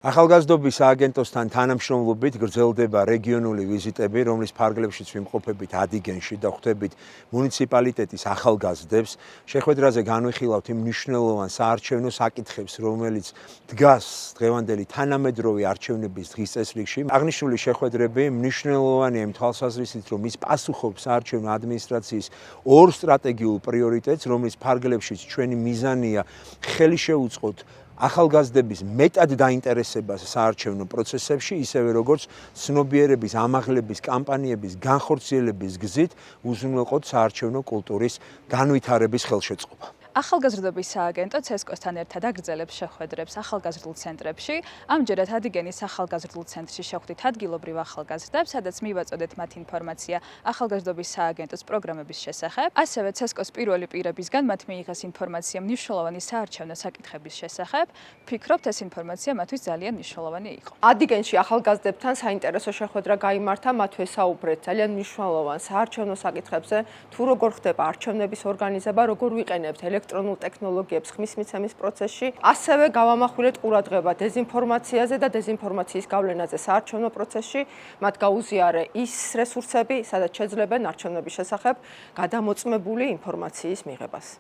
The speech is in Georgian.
ახალგაზრდობის სააგენტოსთან თანამშრომლობით გრძელდება რეგიონული ვიზიტები, რომლის ფარგლებშიც ვიმყოფებით ადიგენში და ხვდებით მუნიციპალიტეტის ახალგაზრდებს. შეხვედრაზე განვიხილავთ იმ მნიშვნელოვან საარჩევნო საკითხებს, რომელიც დგას დღევანდელი თანამედროვე არჩევნების დღის წესრიგში. აღნიშნული შეხვედრები მნიშვნელოვანია იმ თვალსაზრისით, რომ ის პასუხობს საარჩევნო ადმინისტრაციის ორ სტრატეგიულ პრიორიტეტს, რომლის ფარგლებშიც ჩვენი მიზანია ხელი შეუწყოთ ახალგაზრდების მეტად დაინტერესებას საარჩევნო პროცესებში, ისევე როგორც ცნობიერების ამაღლების კამპანიების განხორციელების გზით უზრუნველყოთ საარჩევნო კულტურის განვითარების ხელშეწყობა. ახალგაზრდობის სააგენტო CESCO-სთან ერთად აგრძელებს შეხვედრებს ახალგაზრდულ ცენტრებში. ამჯერად ადიგენის ახალგაზრდულ ცენტრში შეხვდით ადგილობრივ ახალგაზრდებს, სადაც მივაწოდეთ მათ ინფორმაცია ახალგაზრდობის სააგენტოს პროგრამების შესახებ. ასევე CESCO-s პირველი პირებისგან მათ მიიღეს ინფორმაცია მნიშვნელოვანი საარჩევნო საკითხების შესახებ. ვფიქრობთ, ეს ინფორმაცია მათთვის ძალიან მნიშვნელოვანი იყო. ადიგენში ახალგაზრდებთან საინტერესო შეხვედრა გაიმართა, მათ ვესაუბრეთ ძალიან მნიშვნელოვან საარჩევნო საკითხებზე, თუ როგორ ხდება არჩევნების ორგანიზება, როგორ ვიყენებთ ელექტრონულ ტექნოლოგიებს ხმის მიცემის პროცესში. ასევე გავამახვილეთ ყურადღება დეზინფორმაციაზე და დეზინფორმაციის გავლენაზე საარჩევნო პროცესში. მათ გაუზიარე ის რესურსები, სადაც შეძლებენ არჩევნების შესახებ გადამოწმებული ინფორმაციის მიღებას.